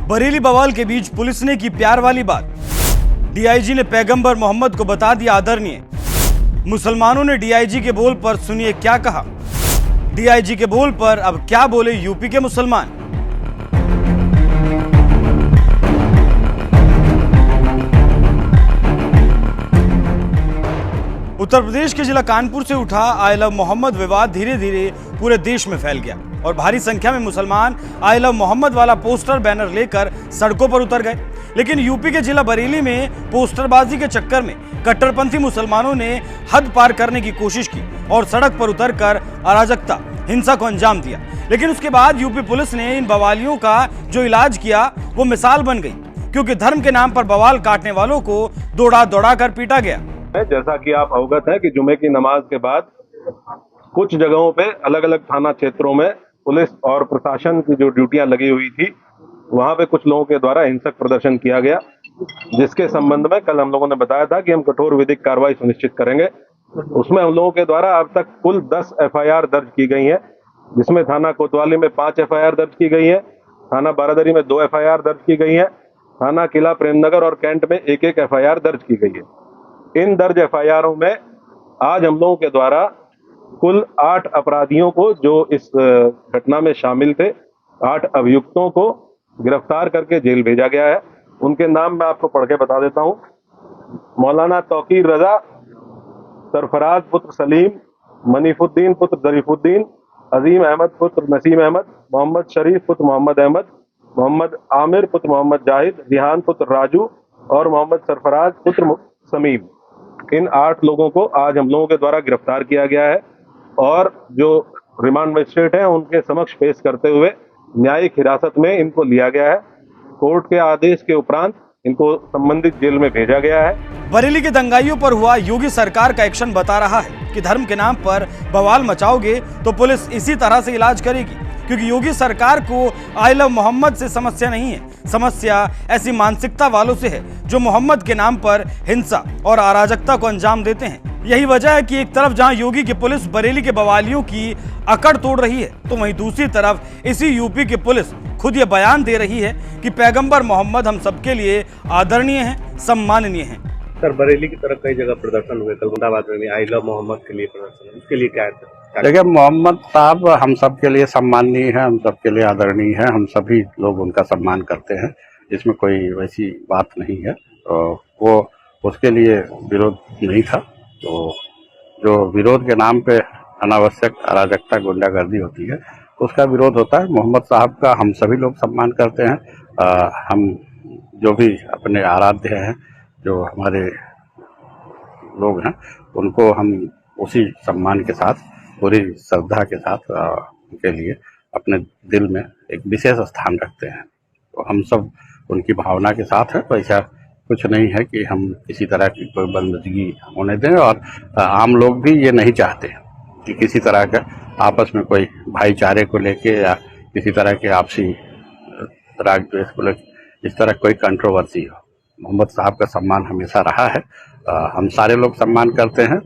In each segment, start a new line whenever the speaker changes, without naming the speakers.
बरेली बवाल के बीच पुलिस ने की प्यार वाली बात। डीआईजी ने पैगंबर मोहम्मद को बता दिया आदरणीय। मुसलमानों ने डीआईजी के बोल पर सुनिए क्या कहा। डीआईजी के बोल पर अब क्या बोले यूपी के मुसलमान। उत्तर प्रदेश के जिला कानपुर से उठा आई लव मोहम्मद विवाद धीरे धीरे पूरे देश में फैल गया और भारी संख्या में मुसलमान आई लव मोहम्मद वाला पोस्टर बैनर लेकर सड़कों पर उतर गए। लेकिन यूपी के जिला बरेली में पोस्टरबाजी के चक्कर में कट्टरपंथी मुसलमानों ने हद पार करने की कोशिश की और सड़क पर उतरकर अराजकता हिंसा को अंजाम दिया। लेकिन उसके बाद यूपी पुलिस ने इन बवालियों का जो इलाज किया वो मिसाल बन गई, क्योंकि धर्म के नाम पर बवाल काटने वालों को दौड़ा दौड़ा कर पीटा गया।
जैसा कि आप अवगत हैं कि जुमे की नमाज के बाद कुछ जगहों पे अलग अलग थाना क्षेत्रों में पुलिस और प्रशासन की जो ड्यूटियां लगी हुई थी, वहां पे कुछ लोगों के द्वारा हिंसक प्रदर्शन किया गया, जिसके संबंध में कल हम लोगों ने बताया था कि हम कठोर विधिक कार्रवाई सुनिश्चित करेंगे। उसमें हम लोगों के द्वारा अब तक कुल 10 FIR दर्ज की गई है, जिसमें थाना कोतवाली में 5 FIR दर्ज की गई है, थाना बारादरी में 2 FIR दर्ज की गई है, थाना किला प्रेमनगर और कैंट में 1-1 FIR दर्ज की गई है। इन दर्ज FIRों में आज हम लोगों के द्वारा कुल 8 अपराधियों को, जो इस घटना में शामिल थे, 8 अभियुक्तों को गिरफ्तार करके जेल भेजा गया है। उनके नाम मैं आपको पढ़ के बता देता हूं। मौलाना तौकीर रजा, सरफराज पुत्र सलीम, मनीफुद्दीन पुत्र जरीफुद्दीन, अजीम अहमद पुत्र नसीम अहमद, मोहम्मद शरीफ पुत्र मोहम्मद अहमद, मोहम्मद आमिर पुत्र मोहम्मद जाहिद, रिहान पुत्र राजू और मोहम्मद सरफराज पुत्र समीम। इन 8 लोगों को आज हम लोगों के द्वारा गिरफ्तार किया गया है और जो रिमांड मजिस्ट्रेट हैं उनके समक्ष पेश करते हुए न्यायिक हिरासत में इनको लिया गया है। कोर्ट के आदेश के उपरांत इनको संबंधित जेल में भेजा गया है।
बरेली के दंगाइयों पर हुआ योगी सरकार का एक्शन बता रहा है कि धर्म के नाम पर बवाल मचाओगे तो पुलिस इसी तरह से इलाज करेगी, क्योंकि योगी सरकार को आई लव मोहम्मद से समस्या नहीं है। समस्या ऐसी मानसिकता वालों से है जो मोहम्मद के नाम पर हिंसा और अराजकता को अंजाम देते हैं। यही वजह है कि एक तरफ जहां योगी की पुलिस बरेली के बवालियों की अकड़ तोड़ रही है, तो वहीं दूसरी तरफ इसी यूपी की पुलिस खुद ये बयान दे रही है कि पैगंबर मोहम्मद हम सबके लिए आदरणीय हैं, सम्माननीय हैं।
सर, बरेली की तरफ कई जगह प्रदर्शन हुए, कल मुरादाबाद में आई लव मोहम्मद के लिए प्रदर्शन, उसके लिए क्या है?
देखिए, मोहम्मद साहब हम सब के लिए सम्माननीय है, हम सब के लिए आदरणीय है, हम सभी लोग उनका सम्मान करते हैं, इसमें कोई वैसी बात नहीं है। तो वो उसके लिए विरोध नहीं था। तो जो विरोध के नाम पे अनावश्यक अराजकता गुंडागर्दी होती है उसका विरोध होता है। मोहम्मद साहब का हम सभी लोग सम्मान करते हैं। हम जो भी अपने आराध्य हैं, जो हमारे लोग हैं, उनको हम उसी सम्मान के साथ, पूरी श्रद्धा के साथ उनके लिए अपने दिल में एक विशेष स्थान रखते हैं। तो हम सब उनकी भावना के साथ हैं। तो ऐसा कुछ नहीं है कि हम किसी तरह की कोई बंदगी होने दें, और आम लोग भी ये नहीं चाहते कि किसी तरह का आपस में कोई भाईचारे को लेके या किसी तरह के आपसी राग द्वेष को लेकर इस तरह कोई कंट्रोवर्सी हो। मोहम्मद साहब का सम्मान हमेशा रहा है, हम सारे लोग सम्मान करते हैं,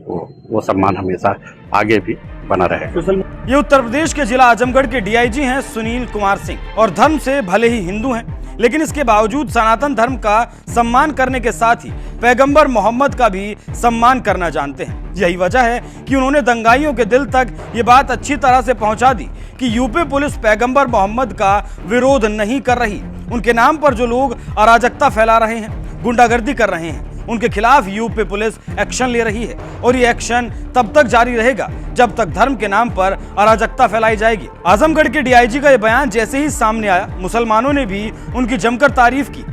वो सम्मान हमेशा आगे भी बना रहेगा।
ये उत्तर प्रदेश के जिला आजमगढ़ के डीआईजी हैं सुनील कुमार सिंह, और धर्म से भले ही हिंदू हैं, लेकिन इसके बावजूद सनातन धर्म का सम्मान करने के साथ ही पैगंबर मोहम्मद का भी सम्मान करना जानते हैं। यही वजह है कि उन्होंने दंगाइयों के दिल तक ये बात अच्छी तरह से पहुंचा दी कि यूपी पुलिस पैगंबर मोहम्मद का विरोध नहीं कर रही। उनके नाम पर जो लोग अराजकता फैला रहे हैं, गुंडागर्दी कर रहे हैं, उनके खिलाफ यूपी पुलिस एक्शन ले रही है, और ये एक्शन तब तक जारी रहेगा जब तक धर्म के नाम पर अराजकता फैलाई जाएगी। आजमगढ़ के डीआईजी का ये बयान जैसे ही सामने आया, मुसलमानों ने भी उनकी जमकर तारीफ की।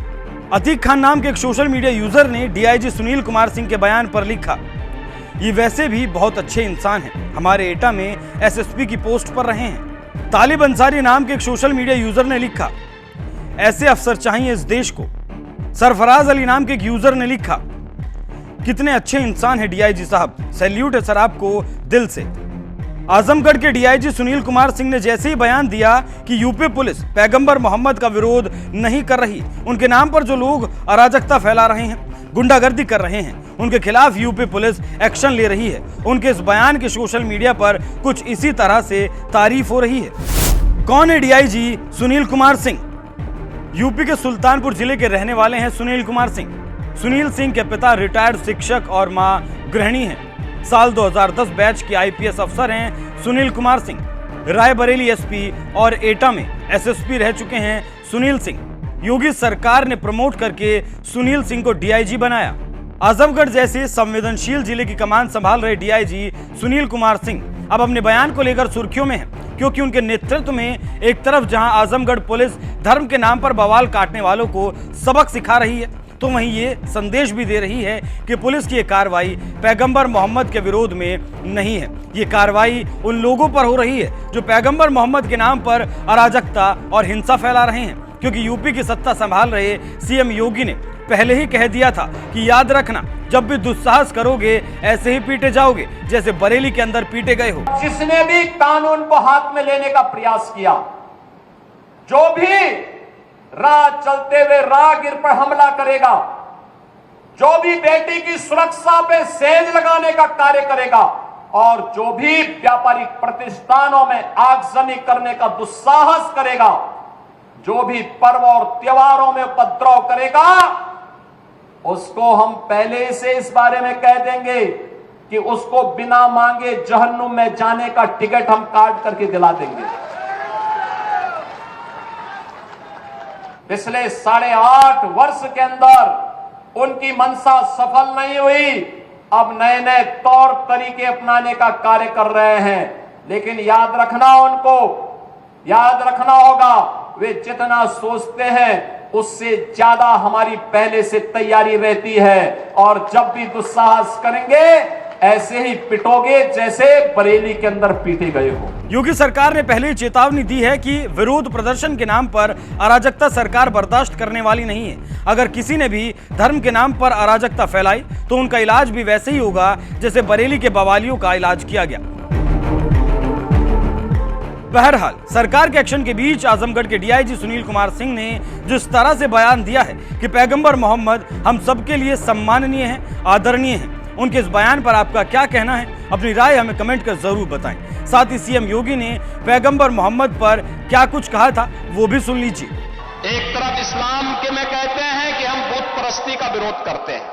अतीक खान नाम के एक सोशल मीडिया यूजर ने डीआईजी सुनील कुमार सिंह के बयान पर लिखा, ये वैसे भी बहुत अच्छे इंसान हैं, हमारे एटा में SSP की पोस्ट पर रहे हैं। तालिब अंसारी नाम के एक सोशल मीडिया यूजर ने लिखा, ऐसे अफसर चाहिए इस देश को। सरफराज अली नाम के एक यूजर ने लिखा, कितने अच्छे इंसान है डीआईजी साहब, सैल्यूट है सर आपको दिल से। आजमगढ़ के डीआईजी सुनील कुमार सिंह ने जैसे ही बयान दिया कि यूपी पुलिस पैगंबर मोहम्मद का विरोध नहीं कर रही, उनके नाम पर जो लोग अराजकता फैला रहे हैं, गुंडागर्दी कर रहे हैं, उनके खिलाफ यूपी पुलिस एक्शन ले रही है, उनके इस बयान की सोशल मीडिया पर कुछ इसी तरह से तारीफ हो रही है। कौन है डीआईजी सुनील कुमार सिंह? यूपी के सुल्तानपुर जिले के रहने वाले हैं सुनील कुमार सिंह। सुनील सिंह के पिता रिटायर्ड शिक्षक और मां गृहिणी हैं। साल 2010 बैच के आईपीएस अफसर हैं सुनील कुमार सिंह। रायबरेली एसपी और एटा में एसएसपी रह चुके हैं सुनील सिंह। योगी सरकार ने प्रमोट करके सुनील सिंह को डीआईजी बनाया। आजमगढ़ जैसे संवेदनशील जिले की कमान संभाल रहे डीआईजी सुनील कुमार सिंह अब अपने बयान को लेकर सुर्खियों में हैं, क्योंकि उनके नेतृत्व में एक तरफ जहां आजमगढ़ पुलिस धर्म के नाम पर बवाल काटने वालों को सबक सिखा रही है, तो वहीं ये संदेश भी दे रही है कि पुलिस की ये कार्रवाई पैगंबर मोहम्मद के विरोध में नहीं है। ये कार्रवाई उन लोगों पर हो रही है जो पैगंबर मोहम्मद के नाम पर अराजकता और हिंसा फैला रहे हैं, क्योंकि यूपी की सत्ता संभाल रहे सीएम योगी ने पहले ही कह दिया था कि याद रखना, जब भी दुस्साहस करोगे ऐसे ही पीटे जाओगे जैसे बरेली के अंदर पीटे गए हो।
जिसने भी कानून को हाथ में लेने का प्रयास किया, जो भी राह चलते हुए राहगीर पर हमला करेगा, जो भी बेटी की सुरक्षा पे सेंध लगाने का कार्य करेगा और जो भी व्यापारिक प्रतिष्ठानों में आगजनी करने का दुस्साहस करेगा, जो भी पर्व और त्योहारों में उपद्रव करेगा, उसको हम पहले से इस बारे में कह देंगे कि उसको बिना मांगे जहन्नुम में जाने का टिकट हम काट करके दिला देंगे। पिछले 8.5 वर्ष के अंदर उनकी मंशा सफल नहीं हुई। अब नए नए तौर तरीके अपनाने का कार्य कर रहे हैं, लेकिन याद रखना, उनको याद रखना होगा, वे जितना सोचते हैं उससे ज्यादा हमारी पहले से तैयारी रहती है, और जब भी दुस्साहस करेंगे ऐसे ही पिटोगे जैसे बरेली के अंदर पीटे गए हो।
योगी सरकार ने पहले ही चेतावनी दी है कि विरोध प्रदर्शन के नाम पर अराजकता सरकार बर्दाश्त करने वाली नहीं है। अगर किसी ने भी धर्म के नाम पर अराजकता फैलाई तो उनका इलाज भी वैसे ही होगा जैसे बरेली के बवालियों का इलाज किया गया। बहरहाल सरकार के एक्शन के बीच आजमगढ़ के डीआईजी सुनील कुमार सिंह ने जिस तरह से बयान दिया है कि पैगंबर मोहम्मद हम सबके लिए सम्माननीय हैं, आदरणीय हैं, उनके इस बयान पर आपका क्या कहना है? अपनी राय हमें कमेंट कर जरूर बताएं। साथ ही सीएम योगी ने पैगंबर मोहम्मद पर क्या कुछ कहा था वो भी सुन लीजिए।
एक तरफ इस्लाम के में कहते हैं कि हम बुत परस्ती का विरोध करते हैं,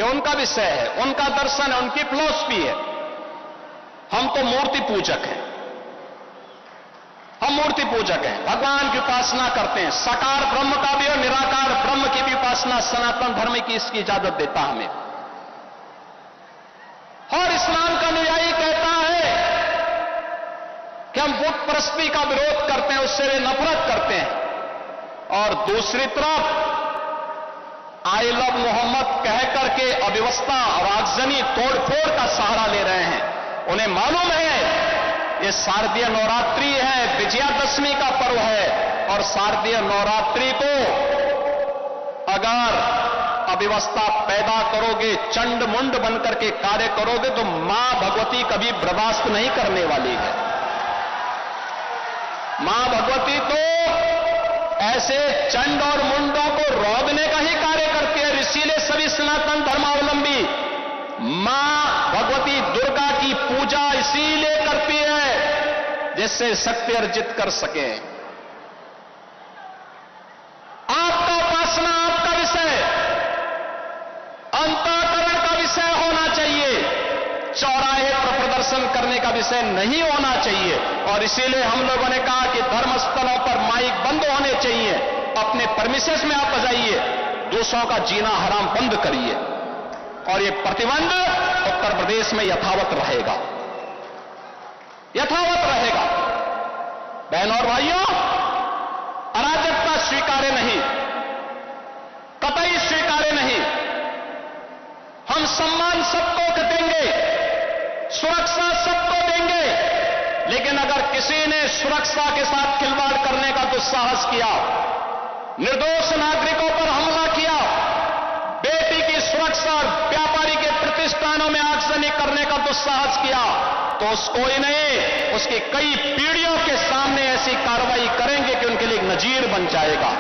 ये उनका विषय है, उनका दर्शन है, उनकी फिलॉसफी है। हम तो मूर्ति पूजक हैं, हम मूर्ति पूजक हैं, भगवान की उपासना करते हैं। साकार ब्रह्म का भी और निराकार ब्रह्म की भी उपासना सनातन धर्म की इसकी इजाजत देता हमें। और इस्लाम का अनुयायी कहता है कि हम बुत परस्ती का विरोध करते हैं, उससे वे नफरत करते हैं। और दूसरी तरफ आई लव मोहम्मद कह करके अव्यवस्था और आगजनी तोड़फोड़ का सहारा ले रहे हैं। उन्हें मालूम है ये शारदीय नवरात्रि है, विजयादशमी का पर्व है, और शारदीय नवरात्रि को अगर अव्यवस्था पैदा करोगे, चंड मुंड बनकर के कार्य करोगे तो मां भगवती कभी बर्दाश्त नहीं करने वाली है। मां भगवती तो ऐसे चंड और मुंडों को रोकने का ही कार्य करती है। इसीलिए सभी सनातन धर्मावलंबी मां भगवती दुर्गा की पूजा इसीलिए करती है जिससे शक्ति अर्जित कर सके। आपका उपासना आपका विषय, अंतःकरण का विषय होना चाहिए, चौराहे पर प्रदर्शन करने का विषय नहीं होना चाहिए। और इसीलिए हम लोगों ने कहा कि धर्मस्थलों पर माइक बंद होने चाहिए, अपने परमिशंस में आप बजाइए, दूसरों का जीना हराम बंद करिए। और ये प्रतिबंध उत्तर प्रदेश में यथावत रहेगा, यथावत रहेगा। बहनों और भाइयों, अराजकता स्वीकार्य नहीं, कतई स्वीकार्य नहीं। हम सम्मान सबको देंगे, सुरक्षा सबको देंगे, लेकिन अगर किसी ने सुरक्षा के साथ खिलवाड़ करने का दुस्साहस किया, निर्दोष नागरिकों पर हमला किया, बेटी की सुरक्षा और व्यापारी के प्रतिष्ठानों में आगजनी करने का दुस्साहस किया, तो उसको ही नहीं, उसकी कई पीढ़ियों के सामने ऐसी कार्रवाई करेंगे कि उनके लिए एक नजीर बन जाएगा।